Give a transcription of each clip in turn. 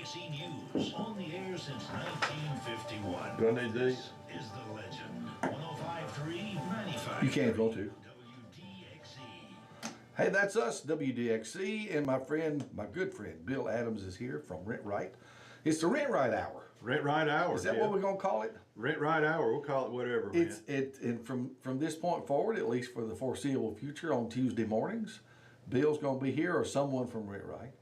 WDXE News, on the air since 1951. Do I need these? This is the legend. 105.3, 95. You can't go to. WDXE. Hey, that's us, WDXE, and my good friend, Bill Adams is here from Rent Right. It's the Rent Right Hour. Rent Right Hour. Is that what we're gonna call it? Rent Right Hour. We'll call it whatever, man. And from this point forward, at least for the foreseeable future, on Tuesday mornings, Bill's gonna be here or someone from Rent Right,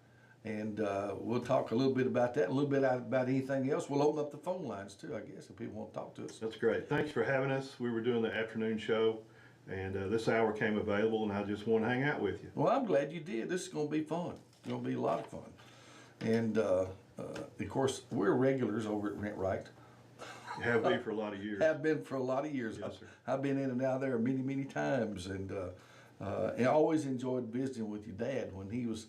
and we'll talk a little bit about that, a little bit about anything else. We'll open up the phone lines too, I guess, if people want to talk to us. That's great. Thanks for having us. We were doing the afternoon show, and this hour came available, and I just want to hang out with you. Well, I'm glad you did. This is gonna be fun. It's gonna be a lot of fun, and of course, we're regulars over at Rent Right. Have been for a lot of years. Have been for a lot of years. Yes, sir. I've been in and out there many, many times, and I always enjoyed visiting with your dad when he was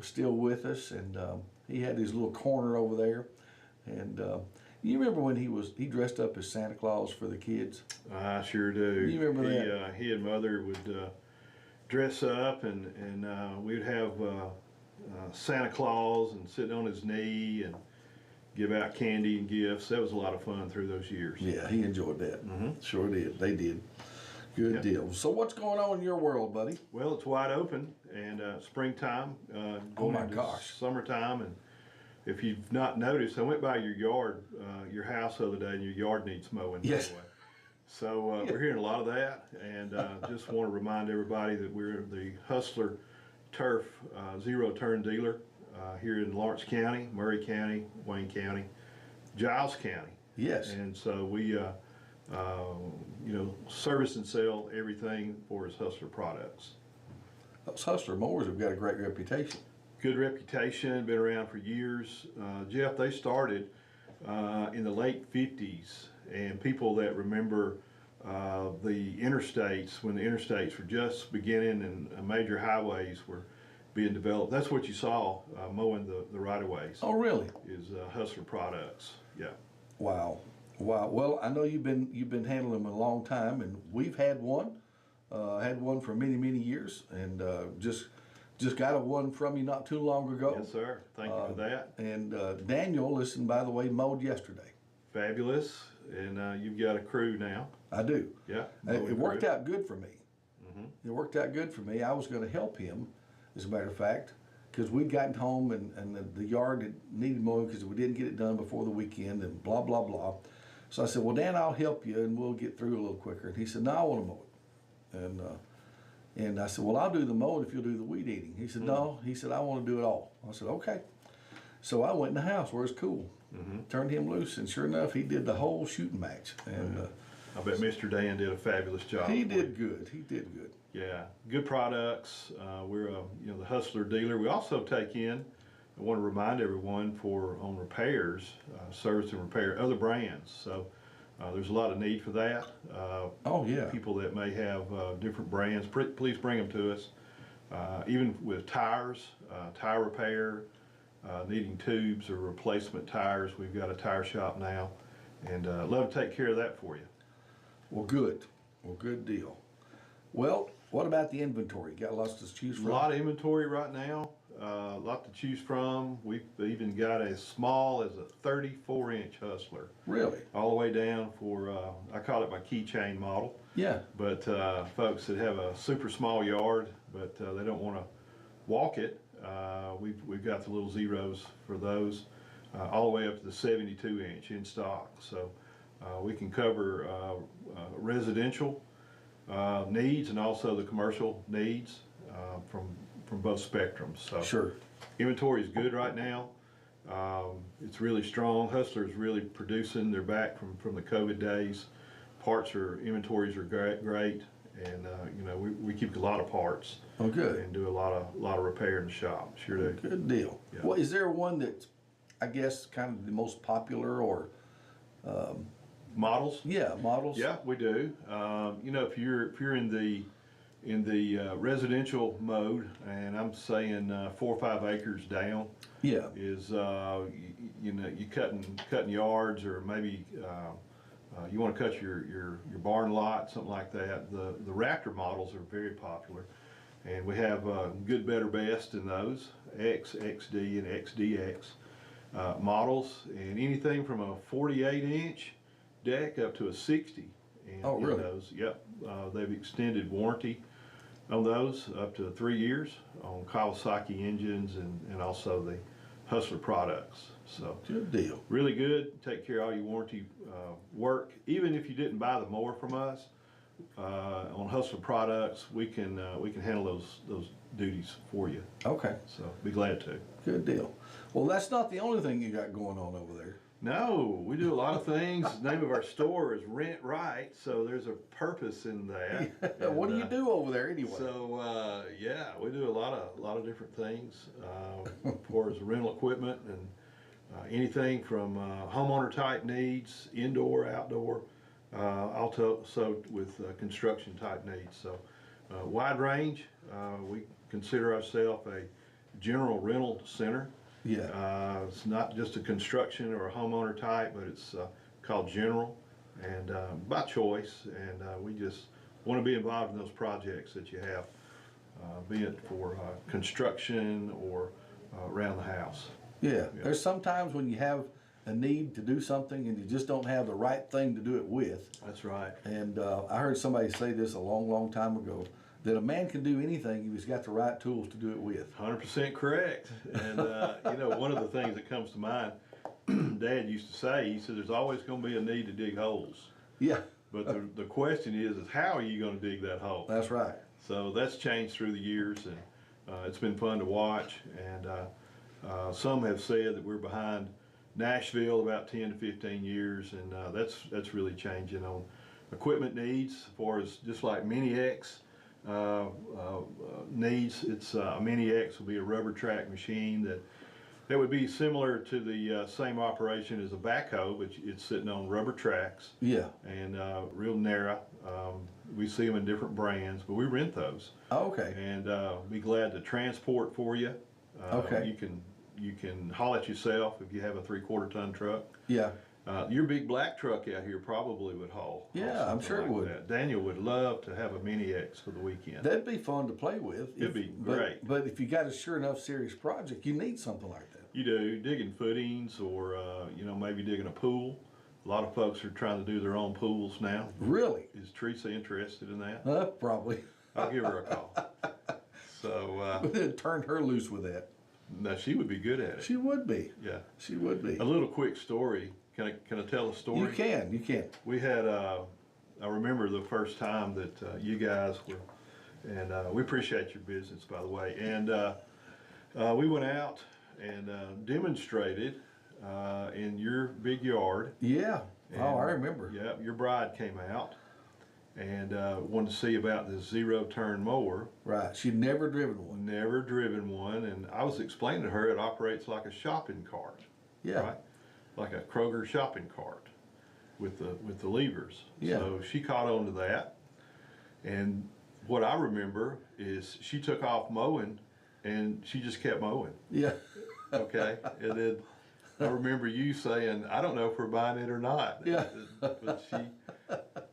still with us, and he had his little corner over there. And you remember when he dressed up as Santa Claus for the kids? I sure do. You remember that? He and Mother would dress up, and we'd have Santa Claus and sit on his knee and give out candy and gifts. That was a lot of fun through those years. Yeah, he enjoyed that. Mm-hmm. Sure did. They did. Good deal. So what's going on in your world, buddy? Well, it's wide open, and springtime, going into summertime, and if you've not noticed, I went by your yard, your house the other day, and your yard needs mowing. Yes. By the way. So we're hearing a lot of that, and just want to remind everybody that we're the Hustler Turf zero-turn dealer here in Lawrence County, Murray County, Wayne County, Giles County. Yes. And so we service and sell everything for his Hustler products. Those Hustler mowers have got a great reputation. Good reputation, been around for years. Jeff, they started in the late 50s, and people that remember the interstates, when the interstates were just beginning and major highways were being developed, that's what you saw mowing the right-of-ways. Oh, really? Is Hustler products. Yeah. Wow. Wow. Well, I know you've been handling them a long time, and we've had one for many, many years, and just got one from you not too long ago. Yes, sir. Thank you for that. And Daniel, listen, by the way, mowed yesterday. Fabulous. And you've got a crew now. I do. Yeah. It worked out good for me. Mm-hmm. It worked out good for me. I was going to help him, as a matter of fact, because we'd gotten home and the yard had needed mowing because we didn't get it done before the weekend and blah, blah, blah. So I said, well, Dan, I'll help you and we'll get through a little quicker. And he said, no, I want to mow it. And I said, well, I'll do the mowing if you'll do the weed eating. He said, no. He said, I want to do it all. I said, okay. So I went in the house where it's cool, turned him loose, and sure enough, he did the whole shooting match. And I bet Mr. Dan did a fabulous job. He did good. He did good. Yeah, good products. We're the Hustler dealer. We also take in, I want to remind everyone, on repairs, service and repair, other brands. So there's a lot of need for that. Oh, yeah. People that may have different brands, please bring them to us. Even with tires, tire repair, needing tubes or replacement tires, we've got a tire shop now, and love to take care of that for you. Well, good. Well, good deal. Well, what about the inventory? Got lots to choose from? A lot of inventory right now, a lot to choose from. We've even got as small as a 34-inch Hustler. Really? All the way down for, I call it my keychain model. Yeah. But folks that have a super small yard, but they don't want to walk it, we've got the little zeros for those, all the way up to the 72-inch in stock. So we can cover residential needs and also the commercial needs from both spectrums. So sure. Inventory is good right now. It's really strong. Hustler's really producing. They're back from the COVID days. Inventories are great, and we keep a lot of parts. Oh, good. And do a lot of repair in the shop. Sure do. Good deal. Yeah. Well, is there one that's, I guess, kind of the most popular or models? Yeah, models. Yeah, we do. If you're in the residential mode, and I'm saying 4 or 5 acres down, yeah, is you cutting yards, or maybe you want to cut your barn lot, something like that. The Raptor models are very popular, and we have good, better, best in those, X, XD, and XDX. models, and anything from a 48-inch deck up to a 60. And Oh, really? Those, yep. They've extended warranty on those up to 3 years on Kawasaki engines and also the Hustler products. So Good deal. really good. Take care of all your warranty work. Even if you didn't buy the mower from us, on Hustler products, we can handle those duties for you. Okay. So be glad to. Good deal. Well, that's not the only thing you got going on over there. No, we do a lot of things. The name of our store is Rent Right, so there's a purpose in that. What do you And, do over there anyway? So yeah, we do a lot of different things as far as rental equipment and anything from homeowner type needs, indoor, outdoor, also with construction type needs. So wide range. We consider ourselves a general rental center. Yeah. It's not just a construction or a homeowner type, but it's called general, and by choice. And we just want to be involved in those projects that you have, be it for construction or around the house. Yeah. There's sometimes when you have a need to do something and you just don't have the right thing to do it with. That's right. And I heard somebody say this a long, long time ago, that a man can do anything if he's got the right tools to do it with. 100% correct. And one of the things that comes to mind, Dad used to say, he said, there's always going to be a need to dig holes. Yeah. But the question is how are you going to dig that hole? That's right. So that's changed through the years, and it's been fun to watch. And some have said that we're behind Nashville about 10 to 15 years, and that's really changing on equipment needs as far as just like Mini X needs. It's a Mini X will be a rubber track machine that would be similar to the same operation as a backhoe, but it's sitting on rubber tracks. Yeah. And real narrow. We see them in different brands, but we rent those. Oh, okay. And be glad to transport for you. Okay. You can haul it yourself if you have a 3/4 ton truck. Yeah. Your big black truck out here probably would haul. Yeah, I'm sure it would. That. Daniel would love to have a Mini X for the weekend. That'd be fun to play with. It'd be great. But if you got a sure enough serious project, you need something like that. You do, digging footings or, maybe digging a pool. A lot of folks are trying to do their own pools now. Really? Is Teresa interested in that? Probably. I'll give her a call. So, Turned her loose with that. no, she would be good at it. She would be. Yeah. She would be. A little quick story. Can I tell a story? You can. We had, I remember the first time that you guys were, and we appreciate your business, by the way. And we went out and demonstrated in your big yard. Yeah. And, I remember. Yeah, your bride came out and wanted to see about this zero-turn mower. Right. She'd never driven one. Never driven one, and I was explaining to her it operates like a shopping cart. Yeah. Right? Like a Kroger shopping cart with the levers. Yeah. So she caught on to that, and what I remember is she took off mowing, and she just kept mowing. Yeah. Okay, and then I remember you saying, "I don't know if we're buying it or not." Yeah. But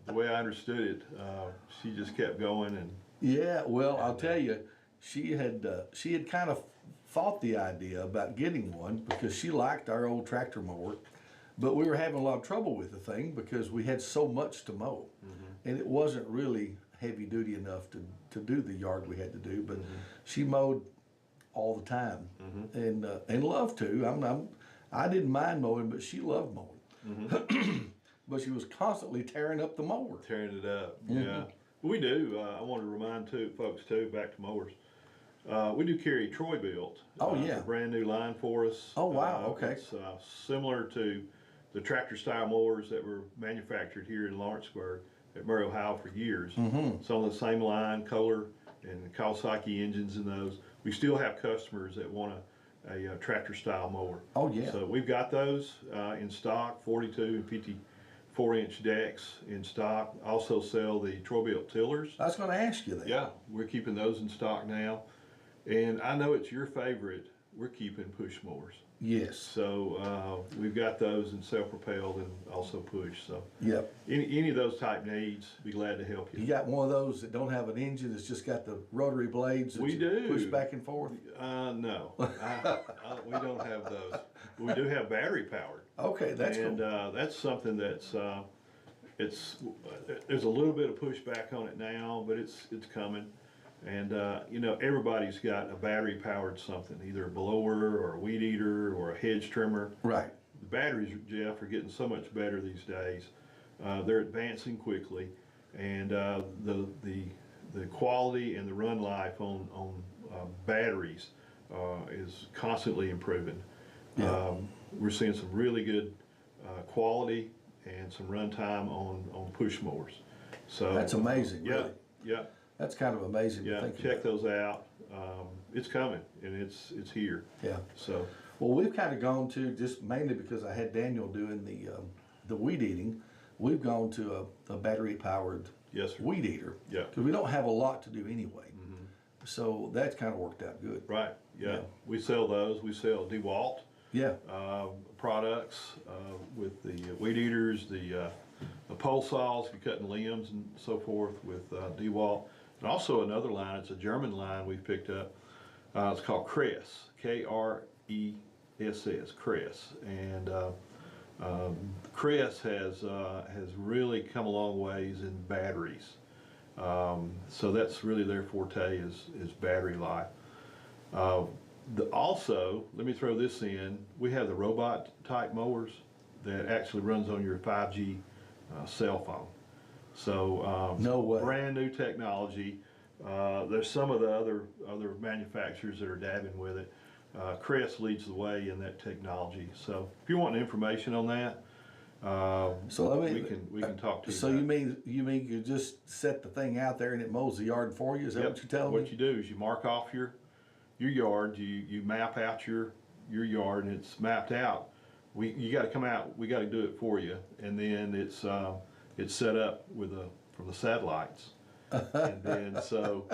the way I understood it, she just kept going, and Yeah. Well, I'll tell you, she had kind of thought the idea about getting one because she liked our old tractor mower, but we were having a lot of trouble with the thing because we had so much to mow, and it wasn't really heavy duty enough to do the yard we had to do. But she mowed all the time, and loved to. I didn't mind mowing, but she loved mowing. But she was constantly tearing up the mower. tearing it up. Yeah, we do. I want to remind folks too. Back to mowers. We do carry Troy built. Oh, yeah. It's a brand new line for us. Oh, wow, okay. It's similar to the tractor style mowers that were manufactured here in Lawrenceburg at Murray, Ohio for years. It's on the same line, Kohler and Kawasaki engines in those. We still have customers that want a tractor style mower. Oh, yeah. So we've got those in stock, 42 and 54-inch decks in stock. Also sell the Troy built tillers. I was going to ask you that. Yeah, we're keeping those in stock now. And I know it's your favorite, we're keeping push mowers. Yes. So we've got those in self-propelled and also push. So Yep. any of those type needs, be glad to help You you. got one of those that don't have an engine, it's just got the rotary blades that We you do. push back and forth? No, we don't have those. we do have battery powered. Okay, that's And cool. that's something that's there's a little bit of pushback on it now, but it's coming. And you know, everybody's got a battery powered something, either a blower or a weed eater or a hedge trimmer. Right. The batteries, Jeff, are getting so much better these days. They're advancing quickly, and the quality and the run life on batteries is constantly improving. Yeah. We're seeing some really good quality and some runtime on push mowers. So That's amazing, Yeah, really. yeah, That's kind of amazing to yeah. think Check about. those out. It's coming, and it's here. Yeah. So Well, we've kind of gone to, just mainly because I had Daniel doing the weed eating, we've gone to a battery powered yes, sir. weed eater. Yeah. Because we don't have a lot to do anyway. So that's kind of worked out good. Right. Yeah. Yeah. We sell those. We sell DeWalt Yeah. products with the weed eaters, the pole saws for cutting limbs and so forth with DeWalt. And also another line, it's a German line we've picked up. It's called Kress, Kress, Kress. And Kress has really come a long ways in batteries. So that's really their forte is battery life. Also, let me throw this in, we have the robot type mowers that actually runs on your 5G cell phone. So No way. brand new technology. There's some of the other manufacturers that are dabbing with it. Crest leads the way in that technology. So if you want information on that, So let me, we can talk to you. so about you mean you just set the thing out there and it mows the yard for you? Is that Yep. what you're telling What me? you do is you mark off your yard, you map out your yard, and it's mapped out. You got to come out. We got to do it for you, and then it's set up from the satellites, and then so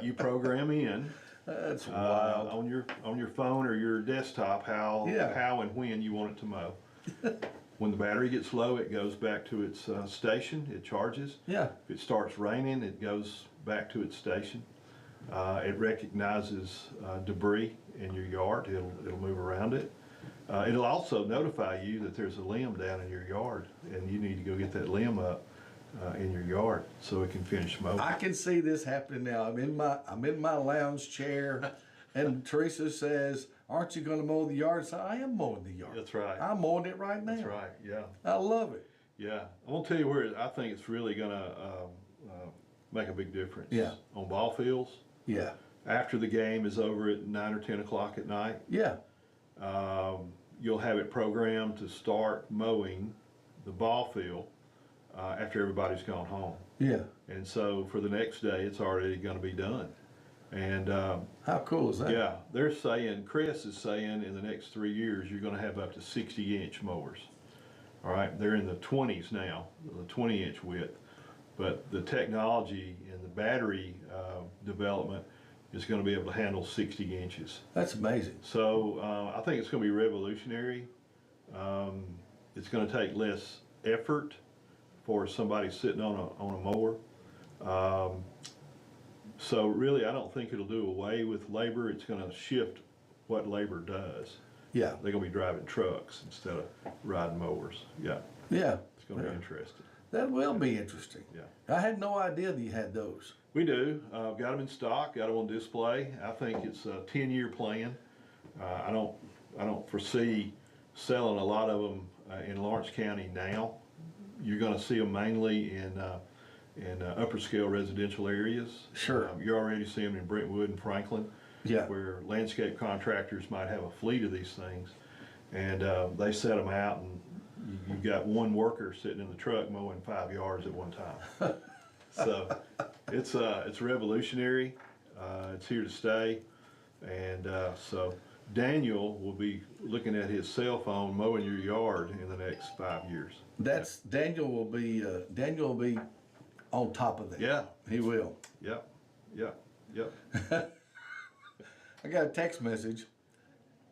you program in That's wild. on your phone or your desktop how and when you want it to mow. When the battery gets low, it goes back to its station. It charges. Yeah. If it starts raining, it goes back to its station. It recognizes debris in your yard. It'll move around it. It'll also notify you that there's a limb down in your yard, and you need to go get that limb up in your yard so it can finish mowing. I can see this happening now. I'm in my lounge chair, and Teresa says, "Aren't you going to mow the yard?" So I am mowing the yard. That's right. I'm mowing it right now. That's right. Yeah. I love it. Yeah. I'm gonna tell you where I think it's really gonna make a big difference. Yeah. On ball fields. Yeah. After the game is over at 9 or 10 o'clock at night, Yeah. you'll have it programmed to start mowing the ball field after everybody's gone home. Yeah. And so for the next day, it's already going to be done. And How cool is that? yeah, they're saying, Chris is saying in the next 3 years, you're going to have up to 60-inch mowers. All right, they're in the 20s now, the 20-inch width. But the technology and the battery development is going to be able to handle 60 inches. That's amazing. So I think it's going to be revolutionary. It's going to take less effort for somebody sitting on a mower. So really, I don't think it'll do away with labor. It's going to shift what labor does. Yeah. They're going to be driving trucks instead of riding mowers. Yeah, Yeah. it's going to be interesting. That will be interesting. Yeah. I had no idea that you had those. We do. Got them in stock. Got them on display. I think it's a 10-year plan. I don't foresee selling a lot of them in Lawrence County now. You're going to see them mainly in upper scale residential areas. Sure. You're already seeing them in Brentwood and Franklin. Yeah. Where landscape contractors might have a fleet of these things, and they set them out, and you've got one worker sitting in the truck mowing 5 yards at one time. So it's revolutionary. It's here to stay, and so Daniel will be looking at his cell phone mowing your yard in the next 5 years. That's Daniel will be on top of that. Yeah. He will. Yep. Yep. Yep. I got a text message,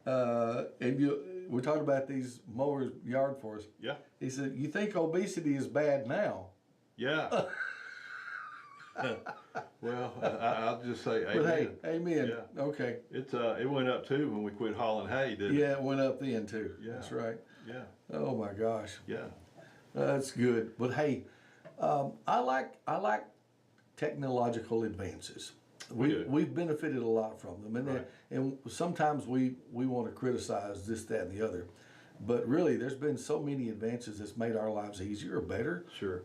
and we're talking about these mowers yard for us. Yeah. He said, "You think obesity is bad now?" Yeah. Well, I'll just say But amen. hey, amen. Yeah. Okay. It went up too when we quit hauling hay, didn't it? Yeah, it went up then too. Yeah. That's right. Yeah, Oh my gosh, yeah, that's good. But hey, I like technological advances. do. We've benefited a lot from them, and Right. and sometimes we want to criticize this, that, and the other. But really, there's been so many advances that's made our lives easier, better, Sure.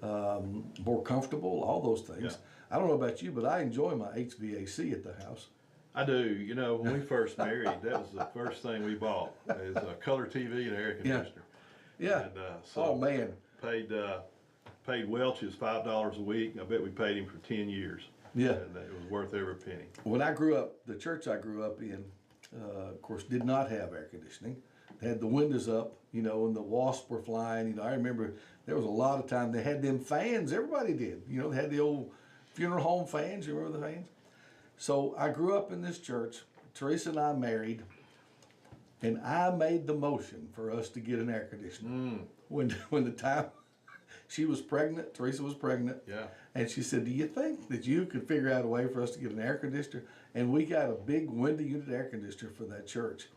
more comfortable, all those things. Yeah. I don't know about you, but I enjoy my HVAC at the house. I do. You know, when we first married, that was the first thing we bought is a color TV and air conditioner. Yeah. And, so Oh man. paid Welch's $5 a week. I bet we paid him for 10 years. Yeah. And it was worth every penny. When I grew up, the church I grew up in, of course, did not have air conditioning. They had the windows up, you know, and the wasps were flying. You know, I remember there was a lot of time they had them fans. Everybody did. You know, they had the old funeral home fans. You remember the fans? So I grew up in this church. Teresa and I married, and I made the motion for us to get an air conditioner. When the time she was pregnant, Teresa was pregnant. Yeah. And she said, "Do you think that you could figure out a way for us to get an air conditioner?" And we got a big window unit air conditioner for that church.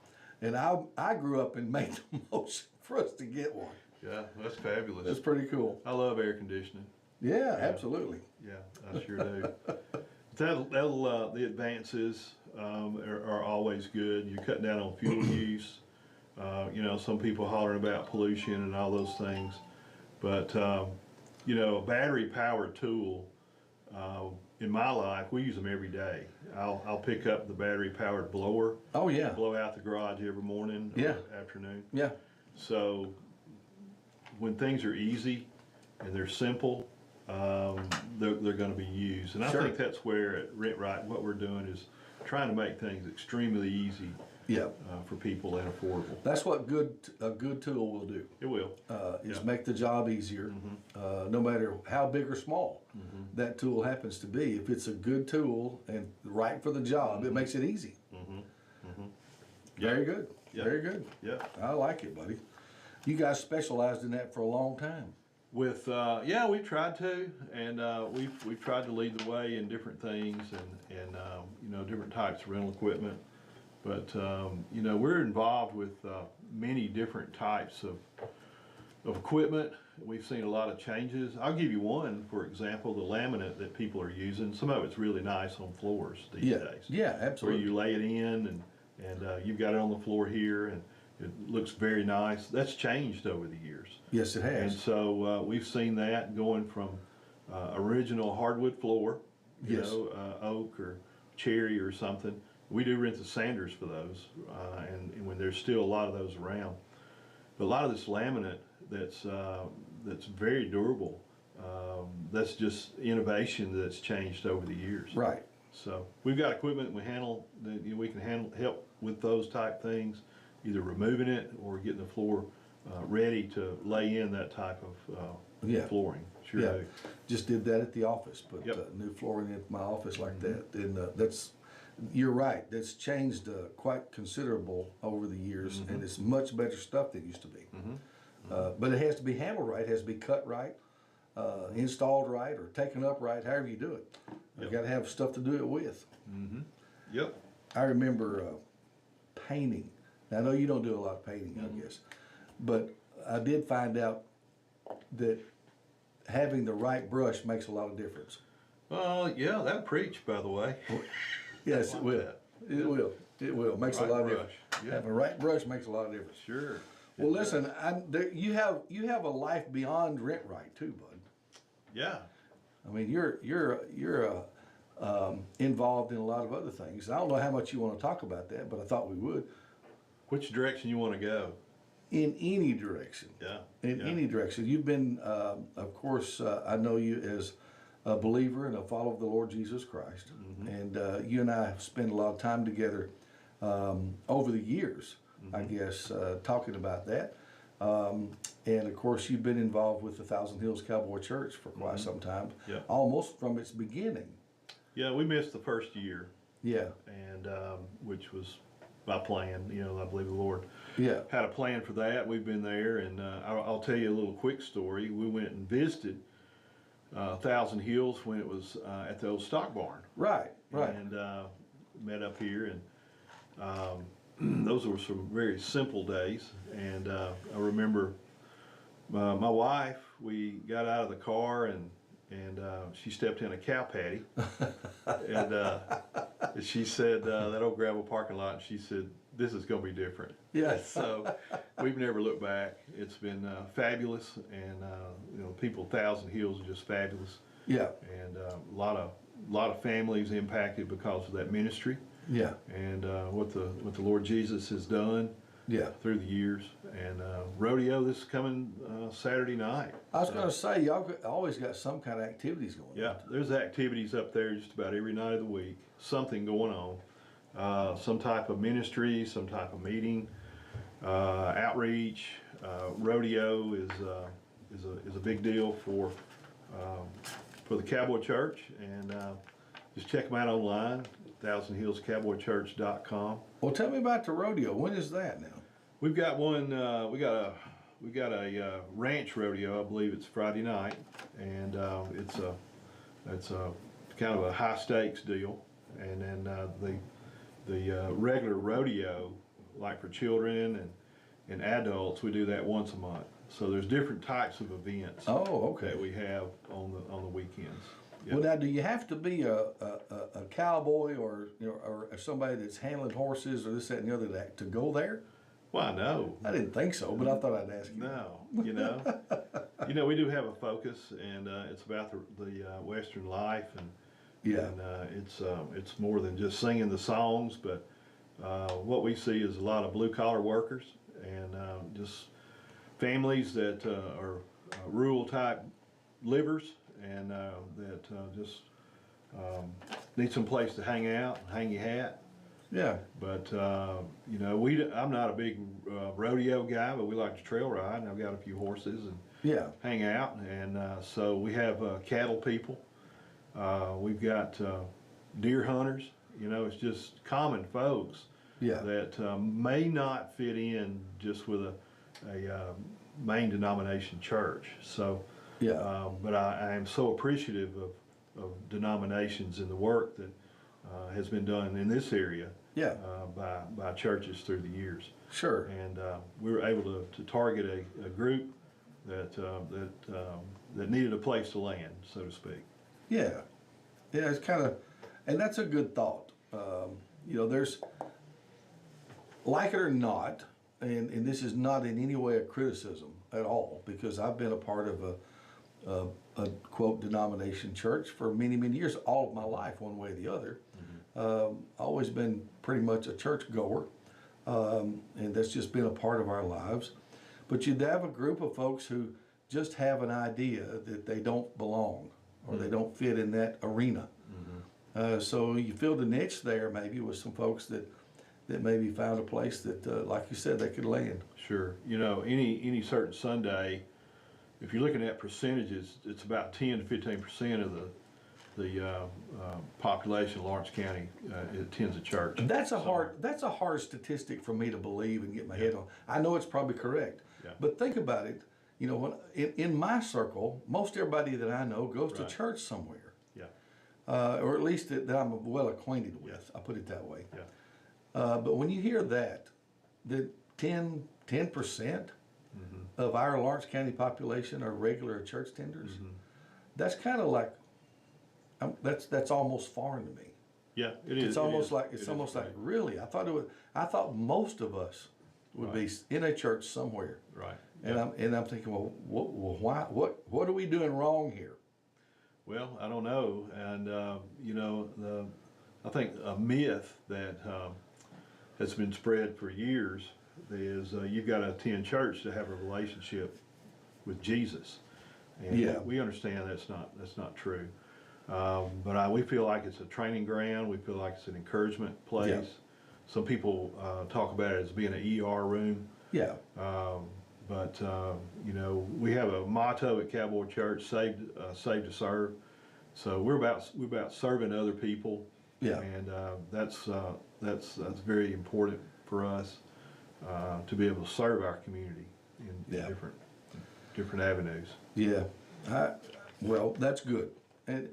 And I grew up and made the motion for us to get one. Yeah, that's fabulous. That's pretty cool. I love air conditioning. Yeah, absolutely. Yeah, I sure do. The advances are always good. You're cutting down on fuel use. You know, some people hollering about pollution and all those things. But, you know, a battery-powered tool, in my life, we use them every day. I'll pick up the battery-powered blower, Oh yeah. blow out the garage every morning Yeah. or afternoon. Yeah. So when things are easy and they're simple, they're going to be used. And I Sure. think that's where at Rent Right, what we're doing is trying to make things extremely easy Yeah. for people and affordable. That's what a good tool will do. It will. Is Yeah. make the job easier, no matter how big or small that tool happens to be. If it's a good tool and right for the job, it makes it easy. Very good. Yeah. Very good. Yeah. I like it, buddy. You guys specialized in that for a long time. With yeah, we've tried to, and we've tried to lead the way in different things, and you know, different types of rental equipment. But you know, we're involved with many different types of equipment. We've seen a lot of changes. I'll give you one, for example, the laminate that people are using. Some of it's really nice on floors these Yeah. days. Yeah, Where absolutely. you lay it in, and you've got it on the floor here, and it looks very nice. That's changed over the years. Yes, it And has. so we've seen that going from original hardwood floor, you Yes. know, oak or cherry or something. We do rent the Sanders for those, and when there's still a lot of those around. But a lot of this laminate that's very durable. That's just innovation that's changed over the years. Right. So we've got equipment we handle that, you know, we can help with those type things, either removing it or getting the floor ready to lay in that type of Yeah. flooring. Sure Yeah. do. Just did that at the office, put Yep. new flooring in my office like that. And you're right, that's changed quite considerable over the years, and it's much better stuff than it used to be. But it has to be handled right, it has to be cut right, installed right, or taken up right, however you do it. You Yep. gotta have stuff to do it with. Yep. I remember painting. Now, I know you don't do a lot of painting, I guess, but I did find out that having the right brush makes a lot of difference. Yeah, that preach, by the way. Yes, I it like will. that. It will. It will. Makes Right a lot of brush. difference. Yeah. Having the right brush makes a lot of difference. Sure. Well, listen, you have a life beyond Rent Right too, bud. Yeah. I mean, you're involved in a lot of other things. I don't know how much you want to talk about that, but I thought we would. Which direction you want to go? In any direction. Yeah. In Yeah. any direction. You've been, of course, I know you as a believer and a follower of the Lord Jesus Christ. And you and I have spent a lot of time together over the years, I guess, talking about that. And of course, you've been involved with the Thousand Hills Cowboy Church for quite some time, Yeah. almost from its beginning. Yeah, we missed the first year, Yeah, and which was by plan. You know, I believe the Lord yeah, had a plan for that. We've been there, and I'll tell you a little quick story. We went and visited Thousand Hills when it was at the old stock barn. Right, right. And met up here, and those were some very simple days. And I remember my wife, we got out of the car, and she stepped in a cow patty, and she said, that old gravel parking lot, and she said, this is going to be different. Yes. So we've never looked back. It's been fabulous, and you know, people Thousand Hills are just fabulous. Yeah. And a lot of families impacted because of that ministry. Yeah. And what the Lord Jesus has done. Yeah. Through the years. And rodeo this coming Saturday night. I was going to say, y'all always got some kind of activities going on. Yeah, there's activities up there just about every night of the week. Something going on. Some type of ministry, some type of meeting, outreach. Rodeo is a big deal for the Cowboy Church, and just check them out online, thousandhillscowboychurch.com. Well, tell me about the rodeo. When is that now? We've got one. We got a ranch rodeo. I believe it's Friday night, and it's a kind of a high stakes deal. And then the regular rodeo, like for children and adults, we do that once a month. So there's different types of events. Oh, okay. That we have on the weekends. Yep. Well, now, do you have to be a cowboy or or somebody that's handling horses or this, that, and the other to go there? Well, no. I didn't think so, but I thought I'd ask you. No, we do have a focus, and it's about the Western life, and Yeah. and it's more than just singing the songs, but what we see is a lot of blue collar workers and just families that are rural type livers, and that just need some place to hang out and hang your hat. Yeah. But I'm not a big rodeo guy, but we like to trail ride, and I've got a few horses and Yeah. hang out, and so we have cattle people. We've got deer hunters. It's just common folks Yeah. that may not fit in just with a main denomination church. So, Yeah. but I am so appreciative of denominations and the work that has been done in this area. Yeah. By churches through the years. Sure. And we were able to target a group that needed a place to land, so to speak. Yeah. Yeah, it's kind of, and that's a good thought. There's, like it or not, and this is not in any way a criticism at all, because I've been a part of a quote denomination church for many, many years, all of my life, one way or the other. Always been pretty much a church goer, and that's just been a part of our lives. But you'd have a group of folks who just have an idea that they don't belong or they don't fit in that arena. So you filled a niche there maybe with some folks that maybe found a place that, like you said, they could land. Sure. Any certain Sunday, if you're looking at percentages, it's about 10 to 15% of the population of Lawrence County attends a church. That's a hard statistic for me to believe and get my head on. I know it's probably correct, but think about it. When in my circle, most everybody that I know goes to church somewhere. Or at least that I'm well acquainted with. I'll put it that way. But when you hear that 10% of our Lawrence County population are regular church tenders, that's kind of like, that's almost foreign to me. Yeah, it is. It's almost like really. I thought most of us would be in a church somewhere. Right. And I'm thinking, well, why? What are we doing wrong here? Well, I don't know, and I think a myth that has been spread for years is you've got to attend church to have a relationship with Jesus, and we understand that's not true. But we feel like it's a training ground. We feel like it's an encouragement place. Yeah. Some people talk about it as being an ER room. Yeah. But we have a motto at Cowboy Church: "Saved to serve." So we're about serving other people. Yeah. And that's very important for us to be able to serve our community in different avenues. Yeah. Well, that's good. And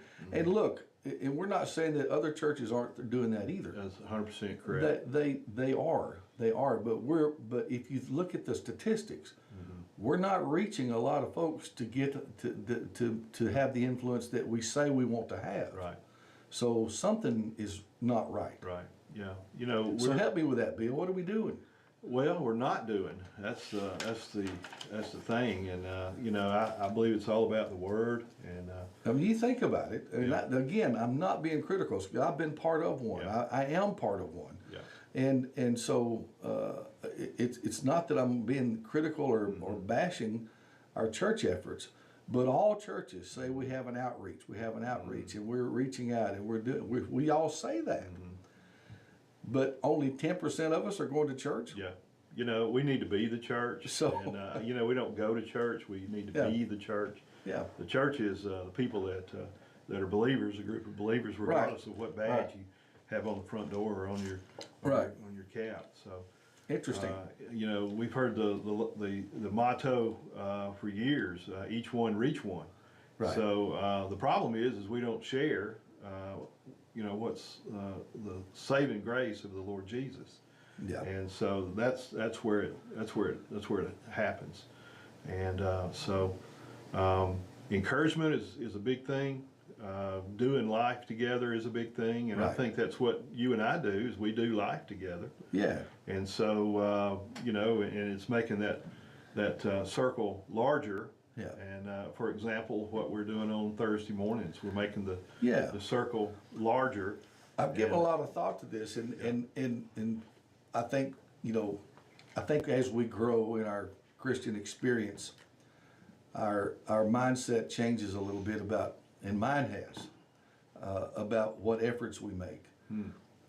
look, and we're not saying that other churches aren't doing that either. That's 100% correct. They are, but if you look at the statistics, we're not reaching a lot of folks to get to have the influence that we say we want to have. Right. So something is not right. Right. Yeah. You know. So help me with that, Bill. What are we doing? Well, we're not doing. That's the thing, and you know, I believe it's all about the Word, and I mean, you think about it. And Yeah. again, I'm not being critical. I've been part of one. Yeah. I am part of one. Yeah. And so it's not that I'm being critical or bashing our church efforts, but all churches say we have an outreach. We have an outreach, and we're reaching out, and we're doing. We all say that, but only 10% of us are going to church. Yeah. You know, we need to be the church. So- and you know, we don't go to church. We need to Yeah. be the church. Yeah. The church is the people that are believers, a group of believers, regardless of what badge Right. you have on the front door or on your Right. on your cap. So. Interesting. You know, we've heard the motto for years: each one reach one. Right. So the problem is we don't share. You know what's the saving grace of the Lord Jesus. Yeah. And so that's where it happens. And so encouragement is a big thing. Doing life together is a big thing, and I Right. think that's what you and I do, is we do life together. Yeah. And so, you know, and it's making that circle larger. Yeah. And for example, what we're doing on Thursday mornings, we're making Yeah. the circle larger. I've given And- a lot of thought to this, and I think, you know, I think as we grow in our Christian experience, our mindset changes a little bit about, and mine has, about what efforts we make.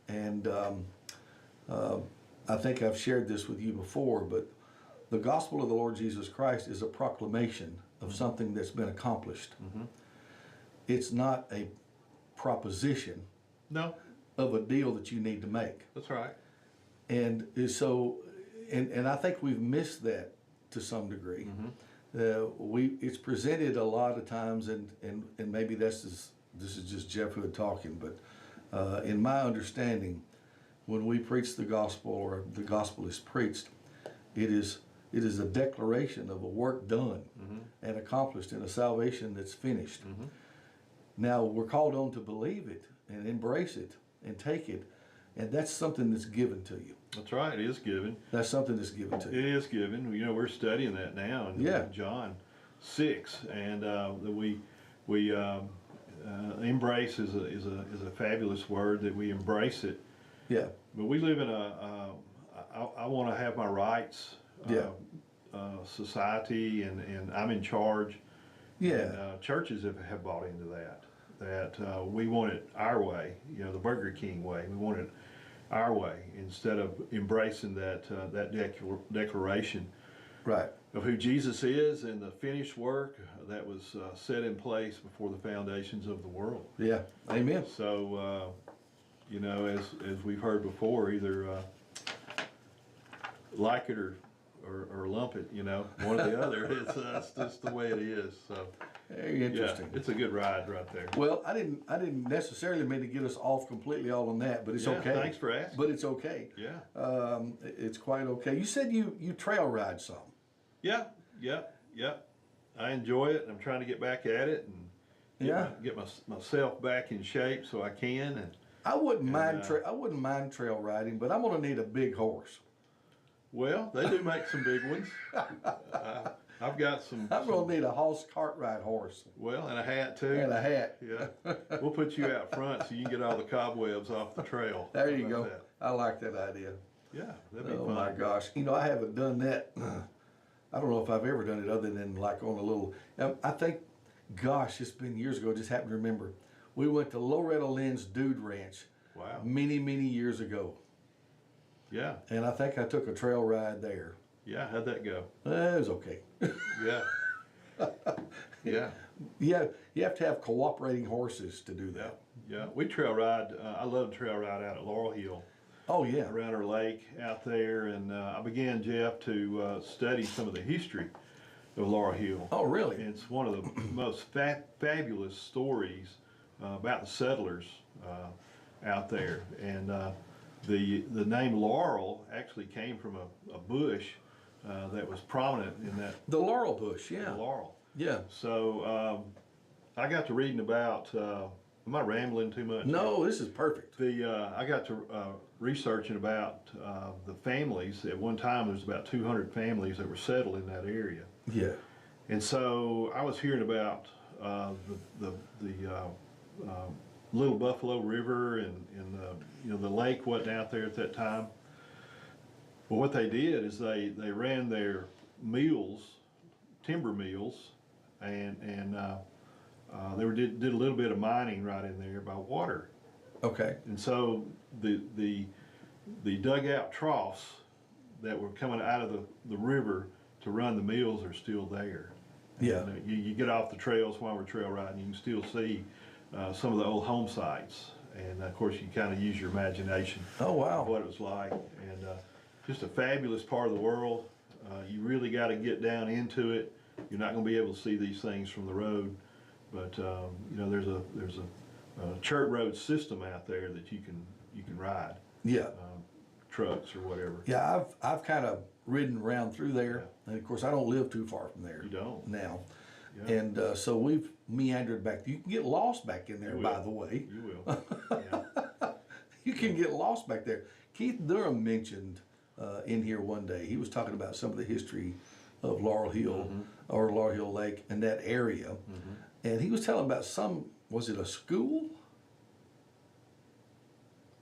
And I think I've shared this with you before, but the gospel of the Lord Jesus Christ is a proclamation of something that's been accomplished. It's not a proposition No, of a deal that you need to make. that's right. And so, and I think we've missed that to some degree. It's presented a lot of times, and maybe this is just Jeff Hood talking, but in my understanding, when we preach the gospel, or the gospel is preached, it is a declaration of a work done and accomplished, and a salvation that's finished. Now we're called on to believe it and embrace it and take it, and that's something that's given to you. That's right. It is given. That's something that's given to you. It is given. You know, we're studying that now in Yeah. John 6, and we embrace is a fabulous word, that we embrace it. Yeah. But we live in I want to have my rights. Yeah. Society, and I'm in charge. Yeah. And, churches have bought into that we want it our way, you know, the Burger King way. We want it our way, instead of embracing that declaration Right. of who Jesus is and the finished work that was set in place before the foundations of the world. Yeah. Amen. So, you know, as we've heard before, either like it or lump it, you know, one or the other. It's just the way it is. So, Very interesting. yeah, it's a good ride right there. Well, I didn't necessarily mean to get us off completely all on that, but it's Yeah, okay. thanks for asking. But it's okay. Yeah. It's quite okay. You said you trail ride some. Yeah. I enjoy it. I'm trying to get back at it and get myself back in shape so I can. And I wouldn't mind trail riding, but I'm gonna need a big horse. well, they do make some big ones. I've got some. I'm gonna need a horse cart ride horse Well, and a hat too. and a hat. Yeah, we'll put you out front so you can get all the cobwebs off the trail. There How you about go. that? I like that idea. Yeah, that'd be Oh fun. my gosh! You know, I haven't done that. I don't know if I've ever done it other than like on a little. I think, gosh, it's been years ago. I just happen to remember. We went to Loretta Lynn's Dude Ranch. Wow. Many years ago, Yeah, and I think I took a trail ride there. yeah. How'd that go? It was okay. Yeah, yeah, Yeah, you have to have cooperating horses to do yeah, that. yeah. We trail ride. I love to trail ride out at Laurel Hill, Oh yeah, around our lake out there, and I began, Jeff, to study some of the history of Laurel Hill. Oh, really? It's one of the most fabulous stories about the settlers out there. And the name Laurel actually came from a bush that was prominent in that. The laurel bush, yeah. Laurel. Yeah. So I got to reading about. Am I rambling too much? No, this is perfect. I got to researching about the families. At one time, there was about 200 families that were settled in that area. Yeah. And so I was hearing about the Little Buffalo River and the lake wasn't out there at that time. Well, what they did is they ran their mills, timber mills, and they did a little bit of mining right in there by water. Okay. And so the dugout troughs that were coming out of the river to run the mills are still there. Yeah. And, you get off the trails while we're trail riding, you can still see some of the old home sites. And of course, you kind of use your imagination. Oh, wow. Of what it was like. And just a fabulous part of the world. You really got to get down into it. You're not going to be able to see these things from the road. But there's a chert road system out there that you can ride. Yeah. Trucks or whatever. Yeah, I've kind of ridden around through there, and of course I don't live too far from there. You don't. Now, Yeah. and so we've meandered back. You can get lost back in there, by the way. You will. Yeah. You can get lost back there. Keith Durham mentioned in here one day. He was talking about some of the history of Laurel Hill or Laurel Hill Lake and that area, and he was telling about was it a school?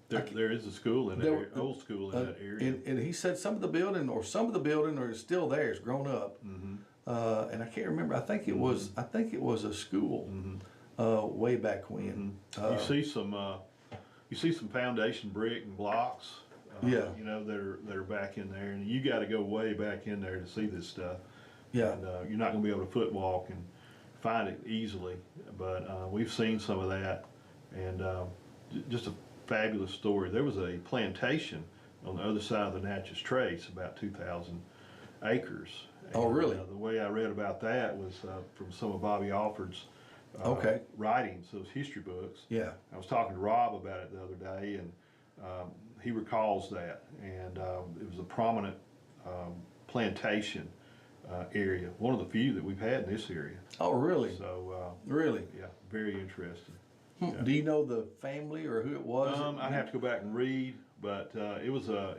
There is a school in that area, old school in that area. And he said some of the building are still there. It's grown up, and I can't remember. I think it was a school way back when. You see some foundation brick and blocks. Yeah. That are back in there, and you got to go way back in there to see this stuff. Yeah. And you're not going to be able to foot walk and find it easily, but we've seen some of that, and just a fabulous story. There was a plantation on the other side of the Natchez Trace, about 2,000 acres. Oh, really? The way I read about that was from some of Bobby Alford's writings, those history books. Yeah. I was talking to Rob about it the other day, and he recalls that, and it was a prominent plantation area, one of the few that we've had in this area. Oh, really? So really? yeah, very interesting. Yeah. Do you know the family or who it was? I'd have to go back and read, but it was a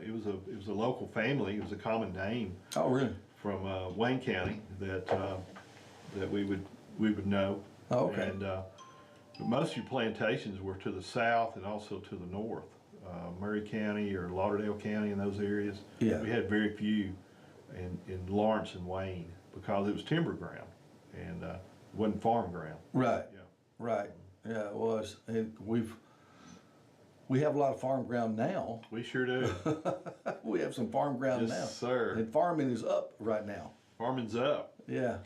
local family. It was a common name. Oh, really? From Wayne County that we would know. Oh, okay. And most of your plantations were to the south and also to the north, Murray County or Lauderdale County in those areas. Yeah. We had very few in Lawrence and Wayne because it was timber ground and it wasn't farm ground. Right. Yeah. Right. Yeah, it was. And we have a lot of farm ground now. We sure do. We have some farm ground now. Yes, sir. And farming is up right now. Farming's up. Yeah.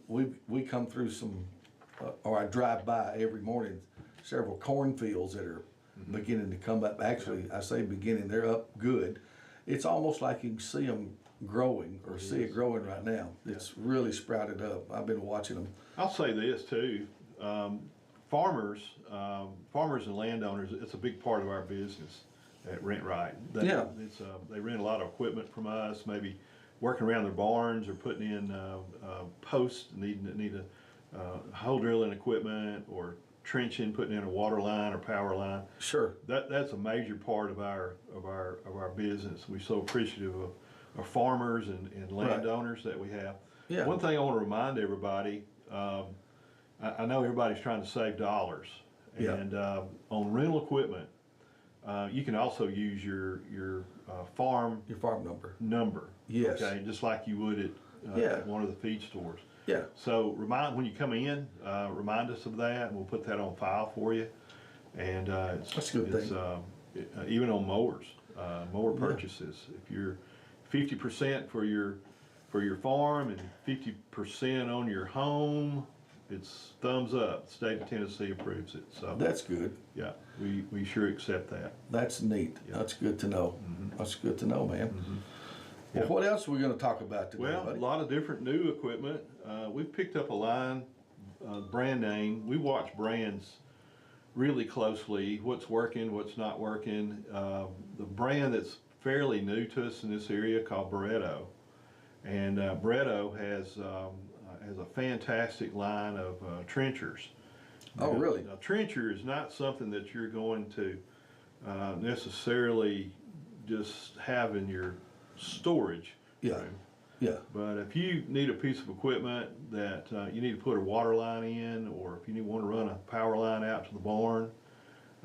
We come through some, or I drive by every morning, several cornfields that are beginning to come up. Actually, I say beginning, they're up good. It's almost like you can see them growing or see it growing right now. It's really sprouted up. I've been watching them. I'll say this too. Farmers and landowners, it's a big part of our business at Rent Right. They rent a lot of equipment from us, maybe working around their barns or putting in posts, need a hole drilling equipment or trenching, putting in a water line or power line. Sure. That's a major part of our business. We're so appreciative of farmers and landowners that we have. Yeah. One thing I want to remind everybody, I know everybody's trying to save dollars, and on rental equipment, you can also use your farm number. Yes. Okay, just like you would at one of the feed stores. Yeah. So when you come in, remind us of that, and we'll put that on file for you. And that's a good thing. Even on mowers, mower purchases. If you're 50% for your farm and 50% on your home, it's thumbs up. The state of Tennessee approves it. So That's good. yeah, we sure accept that. That's neat. Yeah. That's good to know. That's good to know, man. Well, what else are we going to talk about today, Well, buddy? a lot of different new equipment. We've picked up a line, brand name. We watch brands really closely, what's working, what's not working. The brand that's fairly new to us in this area called Barretto. And Barretto has a fantastic line of trenchers. Oh, really? Now, trencher is not something that you're going to necessarily just have in your storage Yeah. room. Yeah. But if you need a piece of equipment that you need to put a water line in, or if you want to run a power line out to the barn,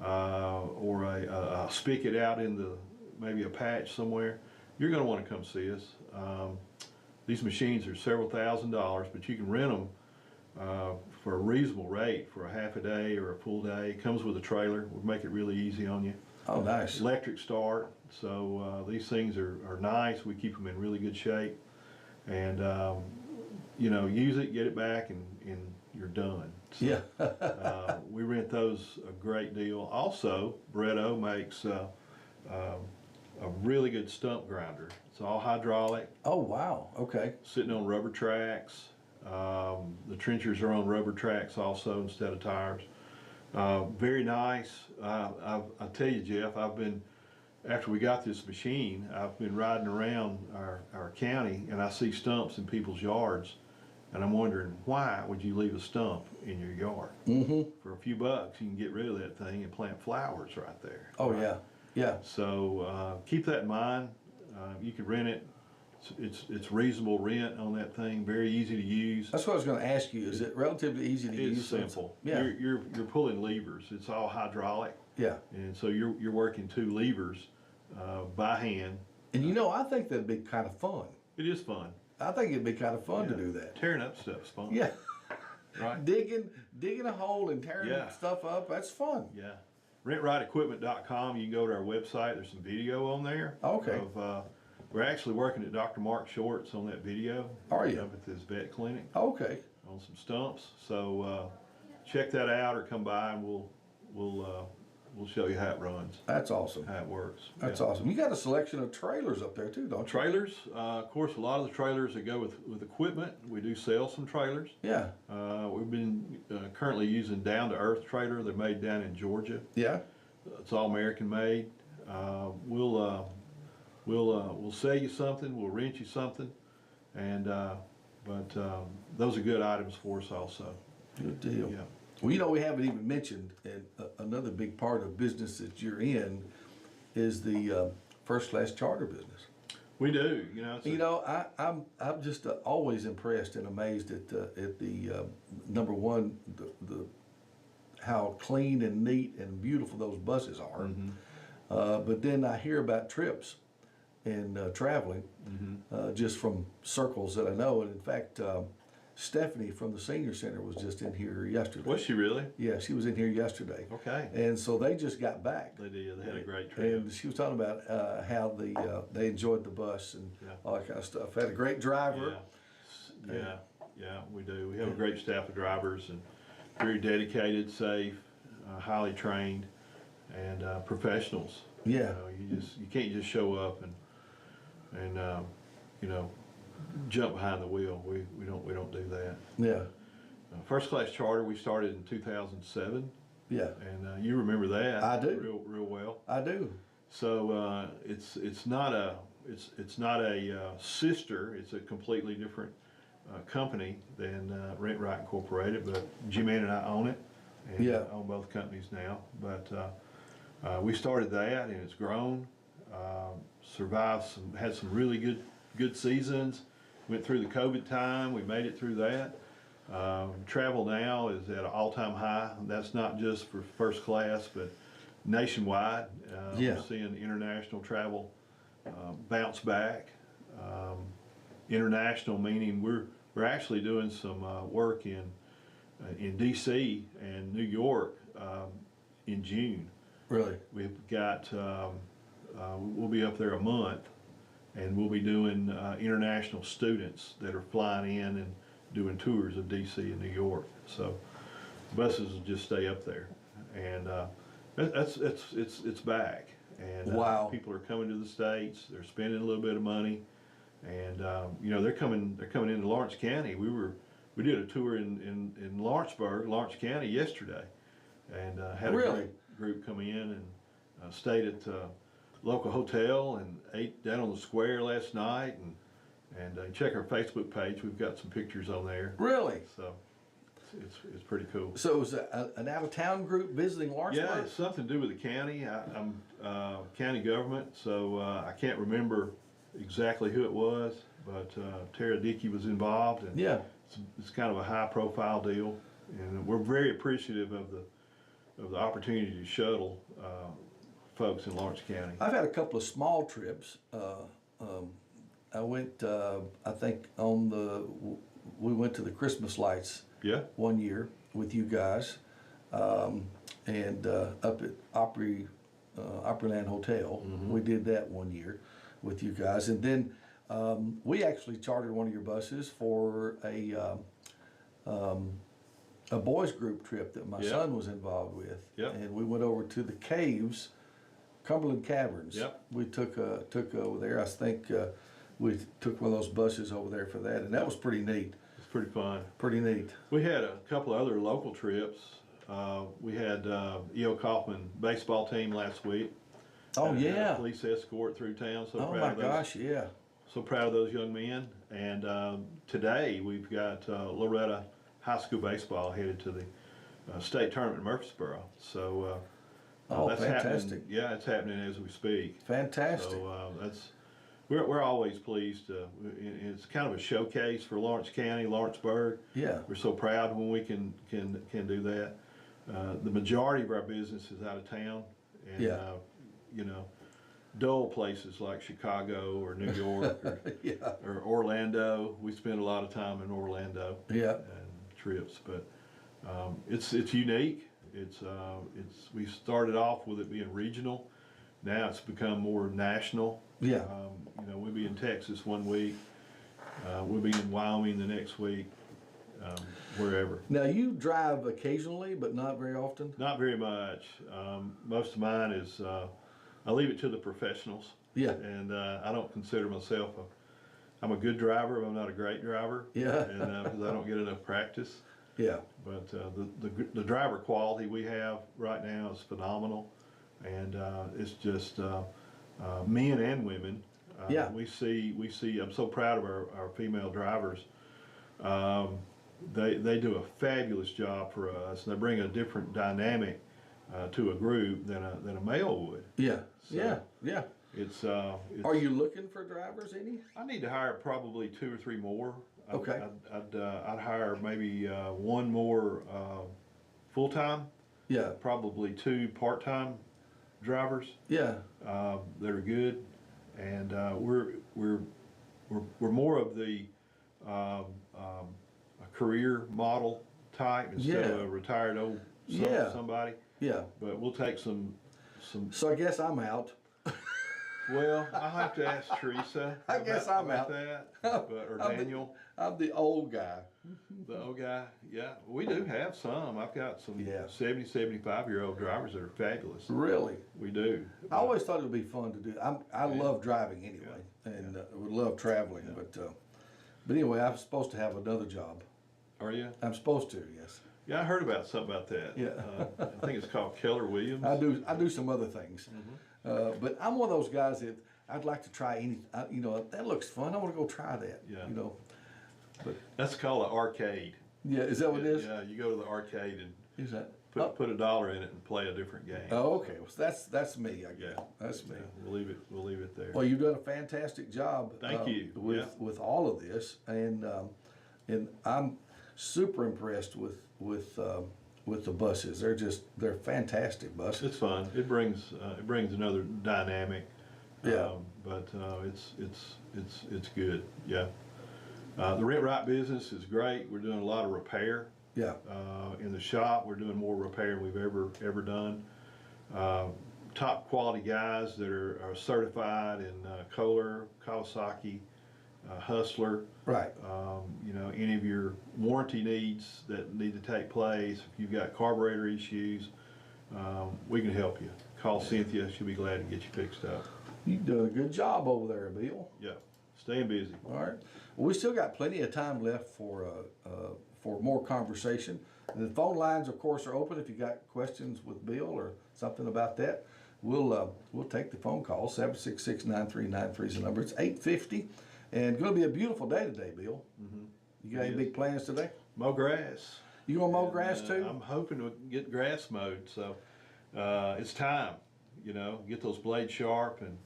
or a spigot out in maybe a patch somewhere, you're going to want to come see us. These machines are several $1,000s, but you can rent them for a reasonable rate for a half a day or a full day. It comes with a trailer. We'll make it really easy on you. Oh, nice. Electric start, so these things are nice. We keep them in really good shape, and you know, use it, get it back, and you're done. So, Yeah. we rent those a great deal. Also, Barretto makes a really good stump grinder. It's all hydraulic, Oh, wow. Okay. sitting on rubber tracks. The trenchers are on rubber tracks also instead of tires. Very nice. I tell you, Jeff, after we got this machine, I've been riding around our county, and I see stumps in people's yards, and I'm wondering, why would you leave a stump in your yard? Mm-hmm. For a few bucks, you can get rid of that thing and plant flowers right there. Oh, right? yeah. Yeah. So keep that in mind. You can rent it. It's reasonable rent on that thing. Very easy to use. That's what I was going to ask you. Is it relatively easy to use? It's simple. Yeah. You're pulling levers. It's all hydraulic, Yeah. and so you're working two levers by hand. And you know, I think that'd be kind of fun. It is fun. I think it'd be kind of fun to Yeah. do that. Tearing up stuff's fun. Yeah. Right. Digging a hole and tearing Yeah. stuff up. That's fun. Yeah. RentRightEquipment.com. You can go to our website. There's some video on there. Okay. We're actually working at Dr. Mark Short's on that video. Are you? Up at this vet clinic Okay. on some stumps. So check that out, or come by and we'll show you how it runs, That's awesome. how it works. That's Yeah. awesome. You got a selection of trailers up there too, don't you? Trailers, of course, a lot of the trailers that go with equipment. We do sell some trailers. Yeah. We've been currently using Down to Earth trailer. They're made down in Georgia. Yeah. It's all American made. We'll sell you something. We'll rent you something, and but those are good items for us also. Good deal. Yeah. Well, you know, we haven't even mentioned, and another big part of business that you're in is the first class charter business. We do. You know. It's You know, I'm just always impressed and amazed at the number one, the how clean and neat and beautiful those buses are. Mhm. But then I hear about trips and traveling Mhm. just from circles that I know. And in fact, Stephanie from the senior center was just in here yesterday. Was she really? Yeah, she was in here yesterday. Okay. And so they just got back. They did. They had a great trip. And she was talking about how they enjoyed the bus and Yeah. all that kind of stuff. Had a great driver. Yeah, we do. We have a great staff of drivers, and very dedicated, safe, highly trained, and professionals. Yeah. You can't just show up and you know, jump behind the wheel. We don't do that. Yeah. First class charter we started in 2007, Yeah. and you remember that? I do. real well. I do. So it's not a sister. It's a completely different company than Rent Right Incorporated. But G-Man and I own it, and Yeah. own both companies now. But we started that, and it's grown. Survived had some really good seasons. Went through the COVID time. We made it through that. Travel now is at an all-time high. That's not just for first class, but nationwide. Yeah. We're seeing international travel bounce back. International meaning we're actually doing some work in DC and New York in June. Really. We've got we'll be up there a month, and we'll be doing international students that are flying in and doing tours of DC and New York. So buses will just stay up there, and it's back. And Wow. people are coming to the States. They're spending a little bit of money. And you know, they're coming into Lawrence County. We did a tour in Lawrenceburg, Lawrence County yesterday, and had a Really? group come in and stayed at local hotel and ate down on the square last night. And check our Facebook page. We've got some pictures on there. Really? So it's pretty cool. So it was an out-of-town group visiting Lawrenceburg? Yeah, it's something to do with the county. I'm county government, so I can't remember exactly who it was, but Tara Dickey was involved, and Yeah. it's kind of a high-profile deal, and we're very appreciative of the opportunity to shuttle folks in Lawrence County. I've had a couple of small trips. I went, I think, we went to the Christmas lights Yeah, one year with you guys, and up at Opryland Hotel. We did that one year with you guys, and then we actually chartered one of your buses for a boys group trip that my Yep. son was involved with, Yep. and we went over to the caves, Cumberland Caverns. Yep. We took over there. I think we took one of those buses over there for that, and that was pretty neat. it's pretty fun. Pretty neat. We had a couple of other local trips. We had E.O. Kaufman baseball team last week. Oh Had a yeah. police escort through town. So Oh proud my of those. gosh, yeah. So proud of those young men. And today we've got Loretta High School baseball headed to the state tournament in Murfreesboro. So Oh, that's fantastic. happening. Yeah, it's happening as we speak. Fantastic. So we're always pleased. It's kind of a showcase for Lawrence County, Lawrenceburg. Yeah. We're so proud when we can do that. The majority of our business is out of town, and Yeah. you know, dull places like Chicago or New York or, Yeah. or Orlando. We spend a lot of time in Orlando Yeah. and trips, but it's unique. We started off with it being regional. Now it's become more national. Yeah. You know, we'll be in Texas one week. We'll be in Wyoming the next week. Wherever. Now you drive occasionally, but not very often. Not very much. Most of mine is I leave it to the professionals. Yeah. And I don't consider myself I'm a good driver, but I'm not a great driver. Yeah. And because I don't get enough practice. Yeah. But the driver quality we have right now is phenomenal, and it's just men and women. Yeah. We see. I'm so proud of our female drivers. They do a fabulous job for us, and they bring a different dynamic to a group than a male would. Yeah. So, Yeah. Yeah. It's Are you looking for drivers, any? I need to hire probably 2 or 3 more. Okay. I'd hire maybe one more full time, Yeah. probably 2 part time drivers Yeah. that are good, and we're more of the a career model type instead Yeah. of a retired old Yeah. somebody. Yeah. But we'll take some. So I guess I'm out. Well, I have to ask Teresa. I guess I'm about out. that, or I'm the- Daniel. I'm the old guy. The old guy, yeah, we do have some. I've got some Yeah. 70, 75-year-old drivers that are fabulous. Really? We do. I always thought it would be fun to do. I love driving anyway, and would love traveling. But anyway, I'm supposed to have another job. Are you? I'm supposed to, yes. Yeah, I heard about something about that. Yeah. I think it's called Keller Williams. I do some other things, but I'm one of those guys that I'd like to try any. You know, that looks fun. I want to go try that. Yeah. You know. That's called an arcade. Yeah. Is that what it is? Yeah, you go to the arcade and Is that? put $1 in it and play a different game. Oh, okay. Well, that's me. I guess. Yeah. That's me. Yeah, we'll leave it there. Well, you've done a fantastic job. Thank you. With all of this, and I'm super impressed with the buses. They're fantastic buses. It's fun. It brings another dynamic. Yeah. But it's good. Yeah. The rent right business is great. We're doing a lot of repair. Yeah. In the shop, we're doing more repair than we've ever done. Top quality guys that are certified in Kohler, Kawasaki, Hustler. Right. You know, any of your warranty needs that need to take place. If you've got carburetor issues, we can help you. Call Cynthia; she'll be glad to get you fixed up. You've done a good job over there, Bill. Yeah. Staying busy. All right. Well, we still got plenty of time left for more conversation. The phone lines, of course, are open. If you got questions with Bill or something about that, we'll take the phone call. 766-9393 is the number. It's 8:50, and going to be a beautiful day today, Bill. Mm-hmm. You got any big plans today? Mow grass. You gonna mow grass too? I'm hoping to get grass mowed, so it's time. You know, get those blades sharp and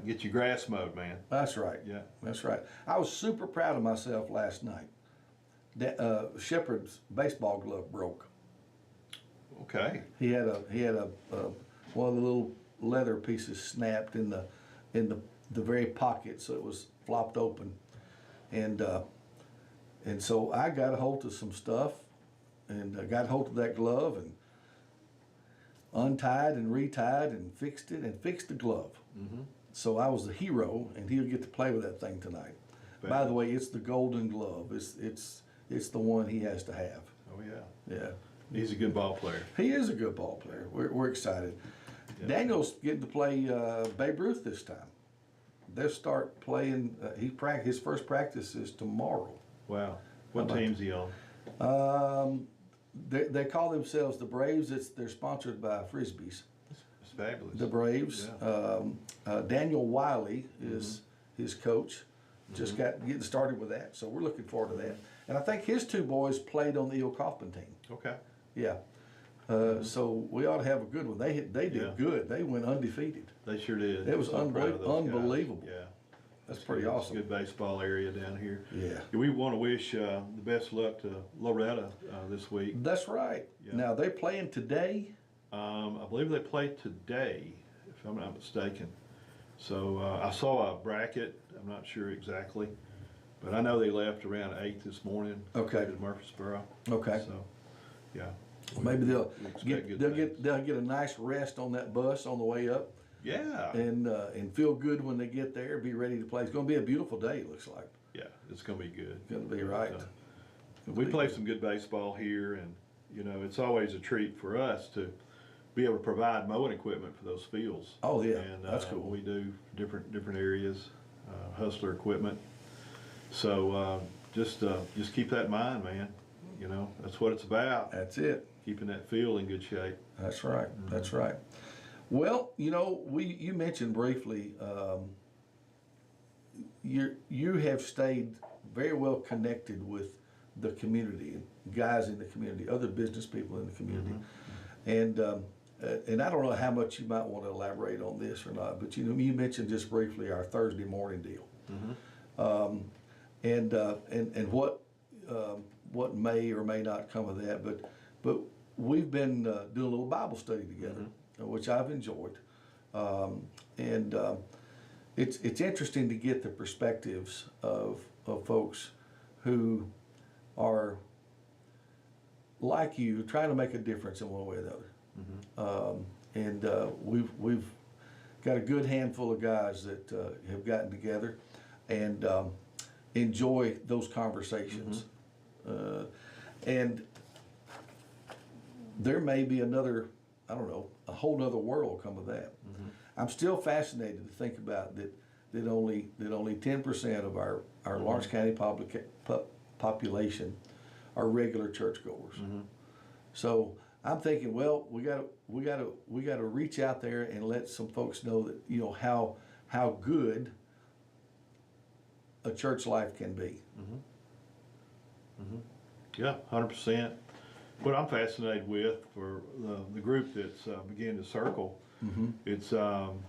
get your grass mowed, man. That's right. Yeah. That's right. I was super proud of myself last night. Shepard's baseball glove broke. Okay. He had a one of the little leather pieces snapped in the very pocket, so it was flopped open, and so I got a hold of some stuff, and got a hold of that glove and untied and retied and fixed it and fixed the glove. Mm-hmm. So I was the hero, and he'll get to play with that thing tonight. By the way, it's the golden glove. It's the one he has to have. Oh yeah. Yeah. He's a good ball player. He is a good ball player. We're excited. Yeah. Daniel's getting to play Babe Ruth this time. They'll start playing. His first practice is tomorrow. Wow. What team's he on? They call themselves the Braves. They're sponsored by Frisbees. It's fabulous. The Braves. Yeah. Daniel Wiley is his coach. Just getting started with that, so we're looking forward to that. And I think his two boys played on the Eel Kaufman team. Okay. Yeah. So we ought to have a good one. They did good. They went undefeated. They sure did. It was So proud of those guys. unbelievable. Yeah. That's pretty good. awesome. It's a good baseball area down here. Yeah. We want to wish the best luck to Loretta this week. That's right. Yeah. Now they're playing today. I believe they play today, if I'm not mistaken. So I saw a bracket. I'm not sure exactly, but I know they left around 8 this morning. Okay. To Murfreesboro. Okay. So, yeah. Maybe they'll we expect good things. get a nice rest on that bus on the way up, Yeah. and feel good when they get there. Be ready to play. It's going to be a beautiful day. It looks like. Yeah, it's going to be good. It's going to be right. We play some good baseball here, and you know it's always a treat for us to be able to provide mowing equipment for those fields. Oh yeah, And that's cool. we do different areas, hustler equipment. So just keep that in mind, man. You know that's what it's about. That's it. Keeping that field in good shape. That's right. That's right. Well, you know, you mentioned briefly. You have stayed very well connected with the community, guys in the community, other business people in the community, and I don't know how much you might want to elaborate on this or not, but you know, you mentioned just briefly our Thursday morning deal, and what may or may not come of that, but we've been doing a little Bible study together, which I've enjoyed, and it's interesting to get the perspectives of folks who are like you, trying to make a difference in one way or the other. We've got a good handful of guys that have gotten together and enjoy those conversations. And there may be another, I don't know, a whole other world come of that. I'm still fascinated to think about that only 10% of our Lawrence County population are regular churchgoers. So I'm thinking, well, we got to reach out there and let some folks know that, you know, how good a church life can be. Yeah, 100%. What I'm fascinated with for the group that's beginning to circle, it's of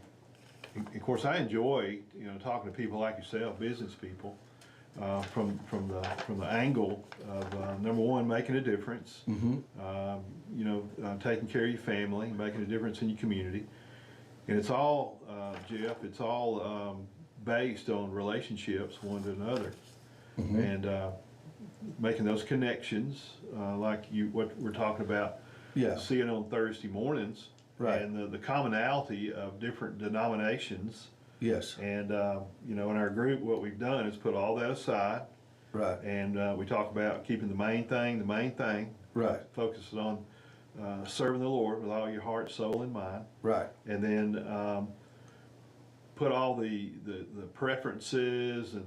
course I enjoy talking to people like yourself, business people, from the angle of number one, making a difference, taking care of your family, making a difference in your community, and it's all Jeff, it's all based on relationships one to another, and making those connections, like what we're talking about, seeing on Thursday mornings, right, and the commonality of different denominations. Yes. And in our group, what we've done is put all that aside, right, and we talk about keeping the main thing, right, focusing on serving the Lord with all your heart, soul, and mind, right, and then put all the preferences and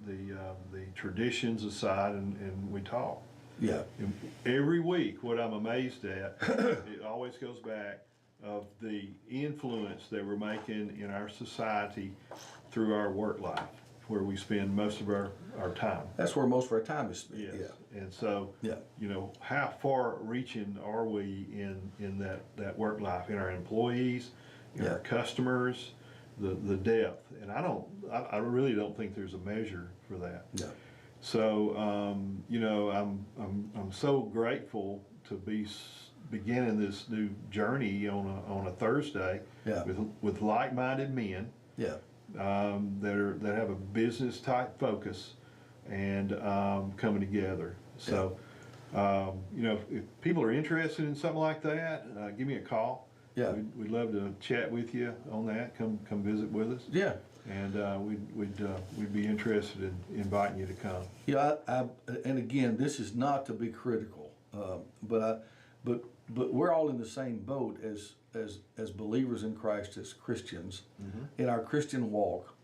the traditions aside, and we talk. Yeah. And every week, what I'm amazed at, it always goes back of the influence that we're making in our society through our work life, where we spend most of our time. That's where most of our time is spent. Yes. Yeah. And so, Yeah. you know, how far reaching are we in that work life, in our employees, in Yeah. our customers, the depth? And I really don't think there's a measure for that. Yeah. So, you know, I'm so grateful to be beginning this new journey on a Thursday Yeah. with like-minded men Yeah. that have a business type focus and coming together. So, you know, if people are interested in something like that, give me a call. Yeah. We'd love to chat with you on that. Come visit with us. Yeah. And we'd be interested in inviting you to come. Yeah, and again, this is not to be critical, but we're all in the same boat as believers in Christ, as Christians, in our Christian walk.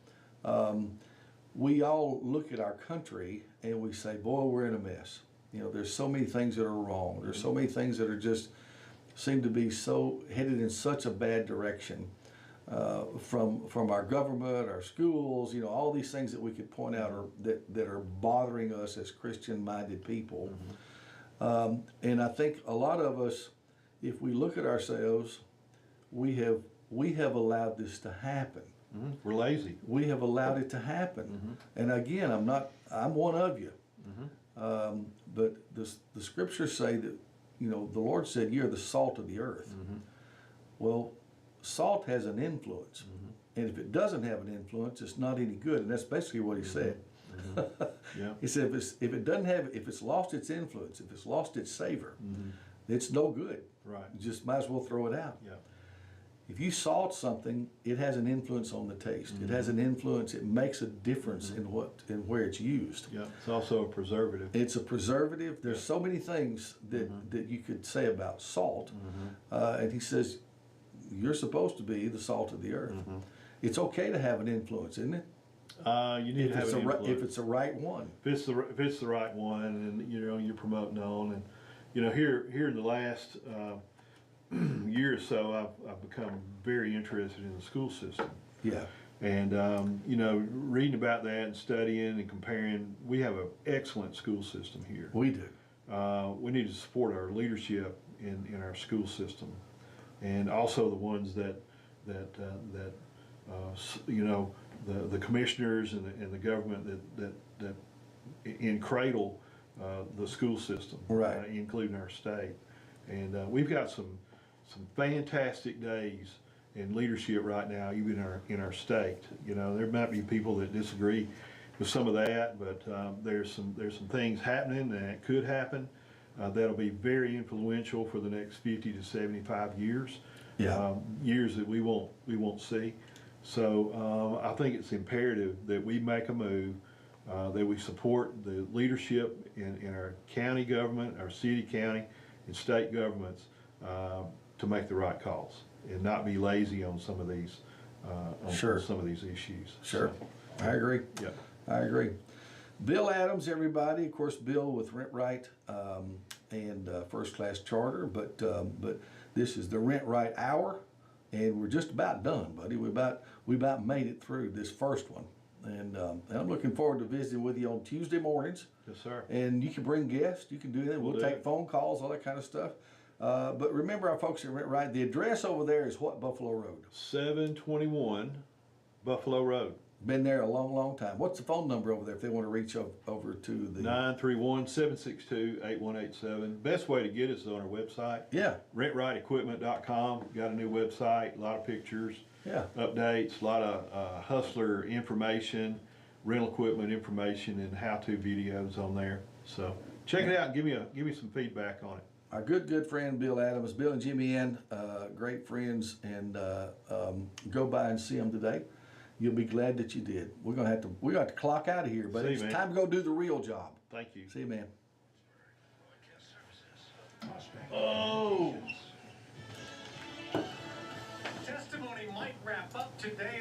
We all look at our country and we say, "Boy, we're in a mess." You know, there's so many things that are wrong. There's so many things that are just seem to be so headed in such a bad direction. From our government, our schools, you know, all these things that we could point out that are bothering us as Christian-minded people. And I think a lot of us, if we look at ourselves, we have allowed this to happen. We're lazy. We have allowed it to happen. And again, I'm one of you. But the scriptures say that, you know, the Lord said, "You're the salt of the earth." Well, salt has an influence, and if it doesn't have an influence, it's not any good. And that's basically what he said. Yeah. He said, if it's lost its influence, if it's lost its savor, it's no good. Right. You just might as well throw it out. Yeah. If you salt something, it has an influence on the taste. It has an influence. It makes a difference in where it's used. Yeah. It's also a preservative. It's a preservative. There's so many things that you could say about salt, and he says, you're supposed to be the salt of the earth. It's okay to have an influence, isn't it? You need to have an influence. If it's the right one. If it's the right one, and you know you're promoting on, and you know here in the last year or so, I've become very interested in the school system. Yeah. And you know, reading about that and studying and comparing, we have an excellent school system here. We do. We need to support our leadership in our school system, and also the ones that you know, the commissioners and the government that cradle the school system, Right. including our state. And we've got some fantastic days in leadership right now, even in our state. You know, there might be people that disagree with some of that, but there's some things happening that could happen that'll be very influential for the next 50 to 75 years. Yeah. Years that we won't see. So I think it's imperative that we make a move, that we support the leadership in our county government, our city, county, and state governments to make the right calls and not be lazy on some of these Sure. some of these issues. Sure. So, I agree. yeah. I agree. Bill Adams, everybody. Of course, Bill with Rent Right and First Class Charter, but this is the Rent Right Hour, and we're just about done, buddy. We about made it through this first one, and I'm looking forward to visiting with you on Tuesday mornings. Yes, sir. And you can bring guests. You can do that. We'll do take it. phone calls, all that kind of stuff. But remember, our folks at Rent Right. The address over there is what? Buffalo Road. 721 Buffalo Road. Been there a long, long time. What's the phone number over there if they want to reach over to the? 931-762-8187. Best way to get us is on our website. Yeah. rentrightequipment.com. Got a new website, a lot of pictures, Yeah. updates, a lot of hustler information, rental equipment information, and how-to videos on there. So check it out and give me some feedback on it. Our good friend Bill Adams, Bill and Jimmy Ann, great friends, and go by and see them today. You'll be glad that you did. We're gonna have to clock out of here, but See you, it's man. time to go do the real job. Thank you. See you, man. Oh. Testimony might wrap up today.